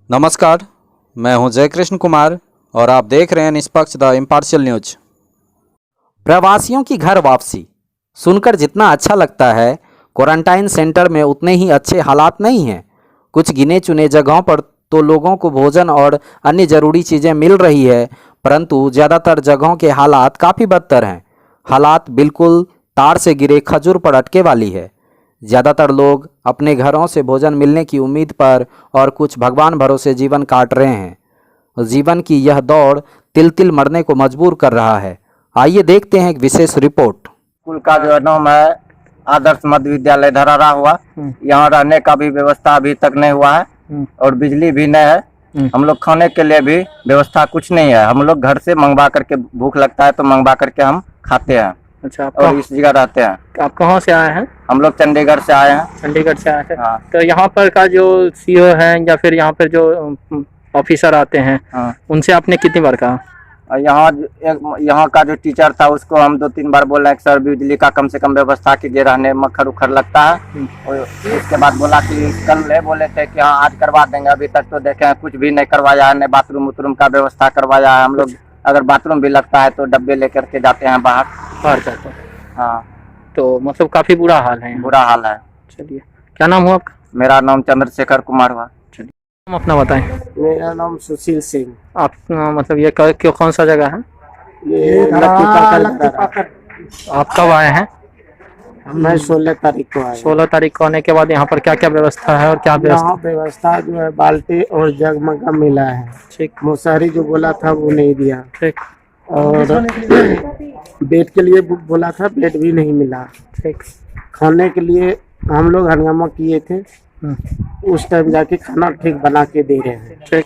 नमस्कार, मैं हूं जय कृष्ण कुमार और आप देख रहे हैं निष्पक्ष द इम्पार्शियल न्यूज। प्रवासियों की घर वापसी सुनकर जितना अच्छा लगता है, क्वारंटाइन सेंटर में उतने ही अच्छे हालात नहीं हैं। कुछ गिने चुने जगहों पर तो लोगों को भोजन और अन्य ज़रूरी चीज़ें मिल रही है, परंतु ज़्यादातर जगहों के हालात काफ़ी बदतर हैं। हालात बिल्कुल तार से गिरे खजूर पर अटके वाली है। ज़्यादातर लोग अपने घरों से भोजन मिलने की उम्मीद पर और कुछ भगवान भरोसे जीवन काट रहे हैं। जीवन की यह दौड़ तिल तिल मरने को मजबूर कर रहा है। आइए देखते हैं एक विशेष रिपोर्ट। स्कूल का जो नाम है आदर्श मध्य विद्यालय धरारा हुआ। यहाँ रहने का भी व्यवस्था अभी तक नहीं हुआ है और बिजली भी नहीं है। हम लोग खाने के लिए भी व्यवस्था कुछ नहीं है। हम लोग घर से मंगवा करके, भूख लगता है तो मंगवा करके हम खाते हैं। अच्छा, और इस जगह रहते हैं। आप कहाँ से आए हैं? हम लोग चंडीगढ़ से आए हैं। चंडीगढ़ से आए हैं। हाँ। तो यहाँ पर का जो सीईओ है या फिर यहाँ पर जो ऑफिसर आते हैं, हाँ। उनसे आपने कितनी बार कहा? और यहाँ का जो टीचर था उसको हम 2-3 बार बोला कि सर बिजली का कम से कम व्यवस्था कीजिए, रहने मक्खर उखर लगता है। और उसके बाद बोला कि कल बोले थे कि हाँ आज करवा देंगे। अभी तक तो देखे कुछ भी नहीं करवाया है, न बाथरूम उथरूम का व्यवस्था करवाया है। हम लोग अगर बाथरूम भी लगता है तो डब्बे लेकर के जाते हैं बाहर जाते हैं। हाँ, तो मतलब काफी बुरा हाल है यहाँ। बुरा हाल है। चलिए, क्या नाम हुआ आपका? मेरा नाम चंद्रशेखर कुमार हुआ। हम अपना बताएं। मेरा नाम सुशील सिंह। आप मतलब ये कौन सा जगह है? ये आप कब आए हैं? मैं 16 तारीख को आया। 16 तारीख को आने के बाद यहाँ पर क्या क्या व्यवस्था है और क्या यहाँ व्यवस्था जो है बाल्टी और जगमगा मिला है। ठीक। मुसहरी जो बोला था वो नहीं दिया। ठीक। और बेड के लिए बोला था, बेड भी नहीं मिला। ठीक। खाने के लिए हम लोग हंगामा किए थे, उस टाइम जाके खाना ठीक बना के दे रहे हैं। ठीक।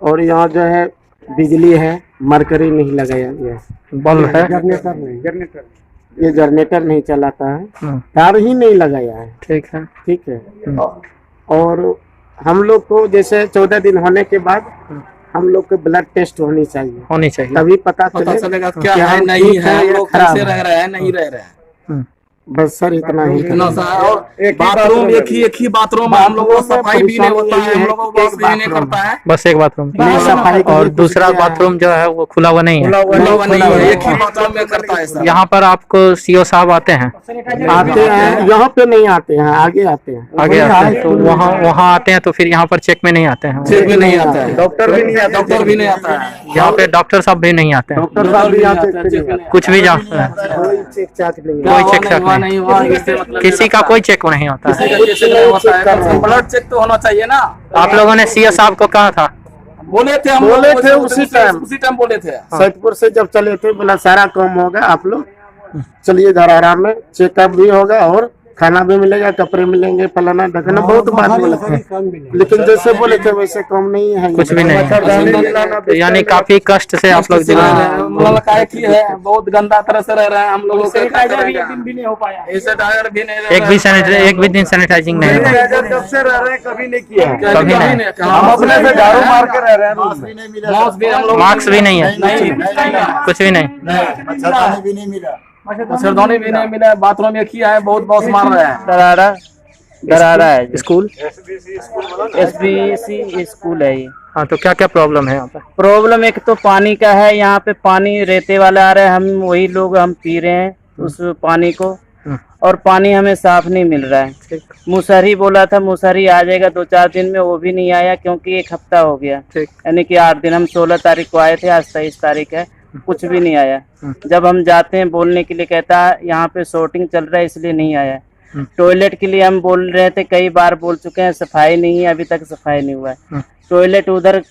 और यहाँ जो है बिजली है, मरकरी नहीं लगाया गया, बल्ब है, जनरेटर नहीं, ये जनरेटर नहीं चलाता है, तार ही नहीं लगाया है। ठीक है। ठीक है। और हम लोग को जैसे 14 दिन होने के बाद हम लोग के ब्लड टेस्ट होनी चाहिए, तभी पता चलेगा क्या है नहीं है, हम लोग कैसे रह रहे हैं, नहीं रह रहे हैं। बस सर इतना ही। और बाथरूम एक ही बाथरूम है। हम लोगों को सफाई भी नहीं होता है, हम लोगों को वॉश भी नहीं करता है। बस एक बाथरूम सफाई और दूसरा बाथरूम जो है वो खुला हुआ नहीं है। एक ही बाथरूम में करता है सर। यहाँ पर आपको सीओ साहब आते हैं? यहाँ पे नहीं आते हैं, आगे आते हैं। आगे आते हैं तो वहाँ आते हैं तो फिर यहाँ पर चेक में नहीं आते हैं? चेक में नहीं आता है, डॉक्टर भी नहीं आता है। यहाँ पे डॉक्टर साहब भी नहीं आते हैं? डॉक्टर साहब भी आते, कुछ भी जांचते हैं? कोई चेक चाक नहीं, कोई चेक चाक नहीं, किसी का कोई चेक नहीं होता है। ब्लड चेक तो होना चाहिए ना। आप लोगों ने सीओ साहब को कहा था? बोले थे उसी टाइम बोले थे। सैदपुर से जब चले थे बोला सारा काम होगा, आप लोग चलिए धरारा में, चेकअप भी होगा और खाना भी मिलेगा, कपड़े मिलेंगे, फलाना ढकना, बहुत बात बोले थे। लेकिन जैसे बोले थे वैसे काम नहीं है, कुछ भी नहीं। यानी काफी कष्ट से आप लोग है, बहुत गंदा तरह से रह रहे हैं हम लोगों के। एक दिन भी नहीं हो पाया, एक भी दिन सैनिटाइजिंग नहीं हुआ। जब से रह रहे हैं कभी नहीं किया, कभी नहीं। हम अपने से झाड़ू मार के रह रहे हैं, मार्क्स भी नहीं है, कुछ भी नहीं, मच्छरदानी भी नहीं मिला, बाथरूम एक ही है, बहुत बॉस मार रहे हैं। डरारा है स्कूल, SBC स्कूल है ये। हाँ, तो क्या क्या प्रॉब्लम है यहाँ पर? प्रॉब्लम एक तो पानी का है, यहाँ पे पानी रेते वाला आ रहा है, हम वही लोग हम पी रहे हैं उस पानी को, और पानी हमें साफ नहीं मिल रहा है। मुसहरी बोला था, मुसहरी आ जाएगा 2-4 दिन में, वो भी नहीं आया क्योंकि 1 हफ्ता हो गया, यानी कि 8 दिन। हम 16 तारीख को आए थे, आज 23 तारीख है, कुछ भी नहीं आया। जब हम जाते हैं बोलने के लिए कहता है यहाँ पे शॉर्टिंग चल रहा है इसलिए नहीं आया। टॉयलेट के लिए हम बोल रहे थे, कई बार बोल चुके हैं, सफाई नहीं है, अभी तक सफाई नहीं हुआ है। टॉयलेट उधर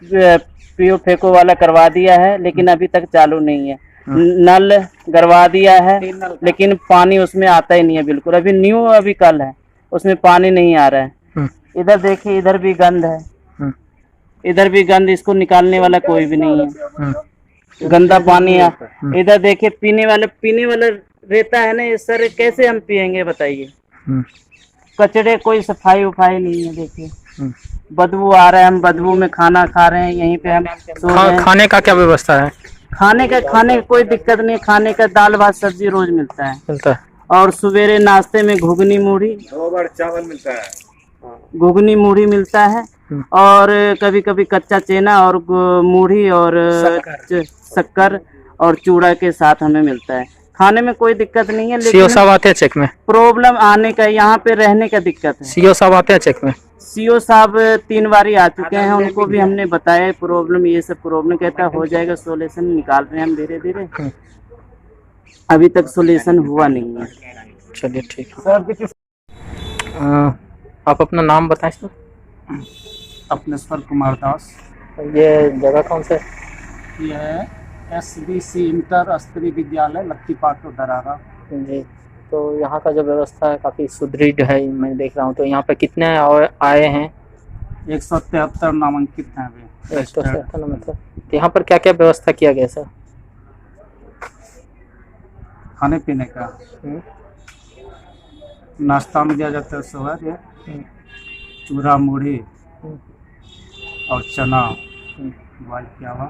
पियो फेंको वाला करवा दिया है लेकिन अभी तक चालू नहीं है। नल गड़वा दिया है लेकिन पानी उसमें आता ही नहीं है बिल्कुल। अभी न्यू अभी कल है, उसमें पानी नहीं आ रहा है। इधर देखिए, इधर भी गंद है, इधर भी गंद, इसको निकालने वाला कोई भी नहीं है, गंदा पानी है। इधर देखिए पीने वाला रहता है ना, ये सर कैसे हम पियेंगे बताइए। कचड़े, कोई सफाई उफाई नहीं है। देखिए बदबू आ रहा है, हम बदबू में खाना खा रहे हैं, यहीं पे हम सो रहे हैं। खाने का क्या व्यवस्था है? खाने का कोई दिक्कत नहीं, खाने का दाल भात सब्जी रोज मिलता है। और सवेरे नाश्ते में घुगनी मूढ़ी, 2 बार चावल मिलता है, घुगनी मूढ़ी मिलता है। और कभी कभी कच्चा चेना और मूढ़ी और शक्कर और चूड़ा के साथ हमें मिलता है। खाने में कोई दिक्कत नहीं है, सीओ लेकिन साहब आते हैं चेक में? प्रॉब्लम आने का यहाँ पे रहने का दिक्कत है। सीओ साहब आते हैं चेक में? सीओ साहब 3 बार आ चुके हैं, उनको भी हमने बताया प्रॉब्लम, ये सब प्रॉब्लम, कहता हो जाएगा सोल्यूशन, निकाल रहे हैं हम धीरे धीरे, अभी तक सोल्यूशन हुआ नहीं है। चलिए ठीक है। आप अपना नाम बताएं सर। अपनेश्वर कुमार दास। ये जगह कौन सा है? ये है SBC इंटर स्त्री विद्यालय लक्की पाटो दरारा। जी, तो यहाँ का जो व्यवस्था है काफ़ी सुदृढ़ है, मैं देख रहा हूँ। तो यहाँ पे कितने आए हैं? 173 नामांकित हैं अभी। 173 मतलब। तो यहाँ पर क्या क्या व्यवस्था किया गया सर? खाने पीने का नाश्ता में दिया जाता है सुबह ये चूड़ा मूढ़ी और चना बॉइल किया हुआ,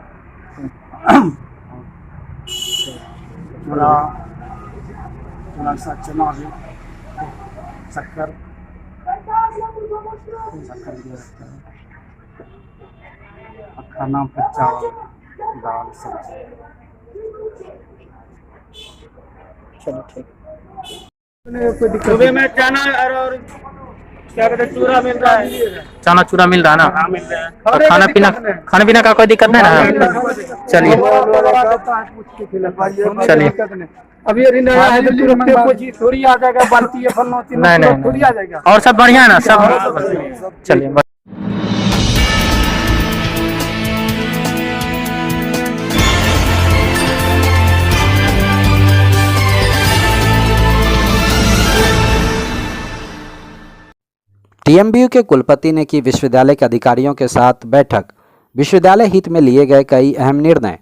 थोड़ा सा चना भी, शक्कर दिया जाता है, और खाना पे चावल दाल सब्जी। चलो ठीक। सुबह में चना और क्या कहते हैं चूड़ा मिल रहा है। चना चूड़ा मिल रहा है ना? मिल रहा है। और खाना पीना का कोई दिक्कत नहीं ना? चलिए चलिए। अभी नया है तो थोड़ी आ जाएगा, बाल्टी नहीं थोड़ी आ जाएगा। और सब बढ़िया है ना? सब चलिए। टीएमबीयू के कुलपति ने की विश्वविद्यालय के अधिकारियों के साथ बैठक। विश्वविद्यालय हित में लिए गए कई अहम निर्णय।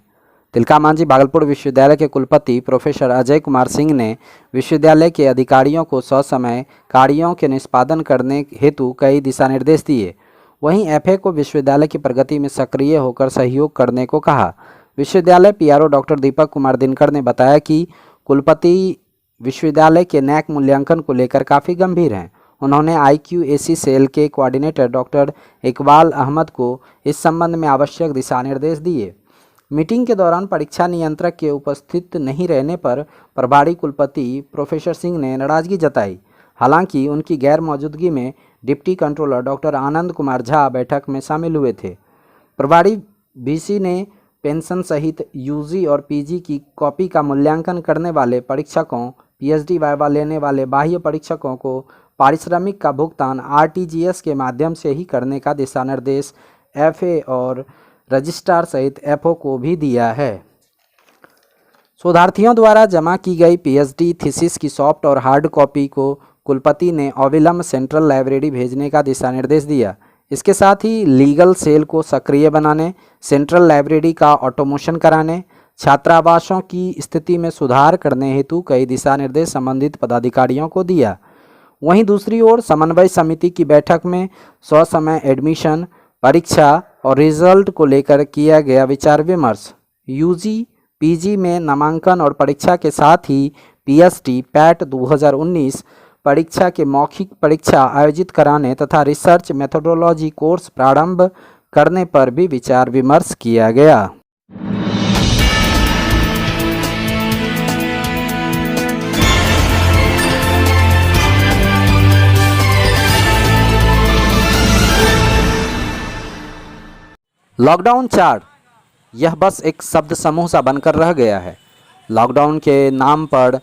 तिलका मांझी भागलपुर विश्वविद्यालय के कुलपति प्रोफेसर अजय कुमार सिंह ने विश्वविद्यालय के अधिकारियों को ससमय कार्यों के निष्पादन करने हेतु कई दिशा निर्देश दिए। वहीं एफए को विश्वविद्यालय की प्रगति में सक्रिय होकर सहयोग करने को कहा। विश्वविद्यालय पीआरओ डॉक्टर दीपक कुमार दिनकर ने बताया कि कुलपति विश्वविद्यालय के नैक मूल्यांकन को लेकर काफ़ी गंभीर हैं। उन्होंने IQAC सेल के कोऑर्डिनेटर डॉक्टर इकबाल अहमद को इस संबंध में आवश्यक दिशा निर्देश दिए। मीटिंग के दौरान परीक्षा नियंत्रक के उपस्थित नहीं रहने पर प्रभारी कुलपति प्रोफेसर सिंह ने नाराजगी जताई। हालांकि उनकी गैर मौजूदगी में deputy controller doctor Anand Kumar Jha बैठक में शामिल हुए थे। प्रभारी VC ने पेंशन सहित UG और PG की कॉपी का मूल्यांकन करने वाले परीक्षकों, PhD वाइवा लेने वाले बाह्य परीक्षकों को पारिश्रमिक का भुगतान RTGS के माध्यम से ही करने का दिशा निर्देश FA और रजिस्ट्रार सहित FO को भी दिया है। शोधार्थियों द्वारा जमा की गई PhD थीसिस की सॉफ्ट और हार्ड कॉपी को कुलपति ने अविलंब सेंट्रल लाइब्रेरी भेजने का दिशा निर्देश दिया। इसके साथ ही लीगल सेल को सक्रिय बनाने, सेंट्रल लाइब्रेरी का ऑटोमेशन कराने, छात्रावासों की स्थिति में सुधार करने हेतु कई दिशा निर्देश संबंधित पदाधिकारियों को दिया। वहीं दूसरी ओर समन्वय समिति की बैठक में ससमय एडमिशन, परीक्षा और रिजल्ट को लेकर किया गया विचार विमर्श। UG, PG में नामांकन और परीक्षा के साथ ही PhD PAT 2019 परीक्षा के मौखिक परीक्षा आयोजित कराने तथा रिसर्च मेथोडोलॉजी कोर्स प्रारंभ करने पर भी विचार विमर्श किया गया। लॉकडाउन 4 यह बस एक शब्द समूह सा बनकर रह गया है। लॉकडाउन के नाम पर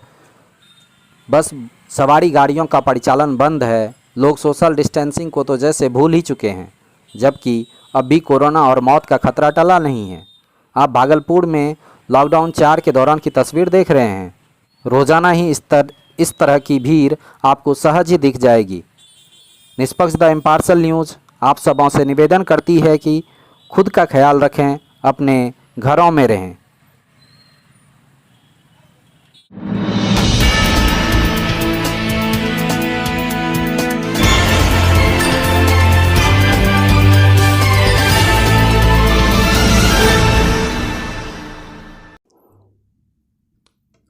बस सवारी गाड़ियों का परिचालन बंद है। लोग सोशल डिस्टेंसिंग को तो जैसे भूल ही चुके हैं, जबकि अब भी कोरोना और मौत का खतरा टला नहीं है। आप भागलपुर में लॉकडाउन 4 के दौरान की तस्वीर देख रहे हैं। रोज़ाना ही इस तरह की भीड़ आपको सहज ही दिख जाएगी। निष्पक्ष द इम्पार्शियल न्यूज़ आप सबों से निवेदन करती है कि खुद का ख्याल रखें, अपने घरों में रहें।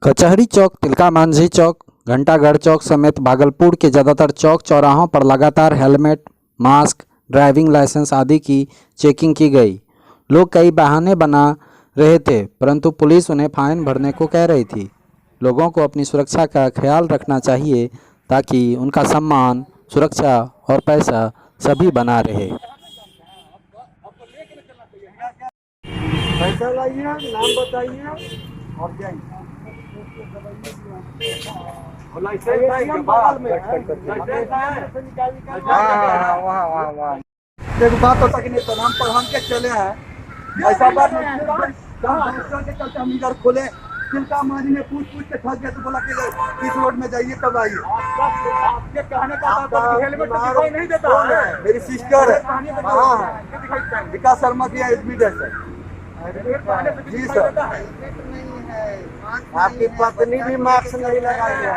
कचहरी चौक, तिलका मांझी चौक, घंटागढ़ चौक समेत भागलपुर के ज़्यादातर चौक चौराहों पर लगातार हेलमेट, मास्क, ड्राइविंग लाइसेंस आदि की चेकिंग की गई। लोग कई बहाने बना रहे थे, परंतु पुलिस उन्हें फाइन भरने को कह रही थी। लोगों को अपनी सुरक्षा का ख्याल रखना चाहिए ताकि उनका सम्मान, सुरक्षा और पैसा सभी बना रहे। पैसा लाइए, नाम बताइए और क्या एक बात होता कि नहीं तो नाम पर हम के चले हैं, ऐसा बात के चलते हम इधर खोले, तिलका मारी में पूछ के फंस गया तो बोला कि इस रोड में जाइए तब आइए। आपके कहने का मतलब हेलमेट दिखाई नहीं देता है। मेरी सिस्टर है विकास शर्मा की एडमिट है सर। जी सर, आपकी पत्नी भी मास्क नहीं लगाई है।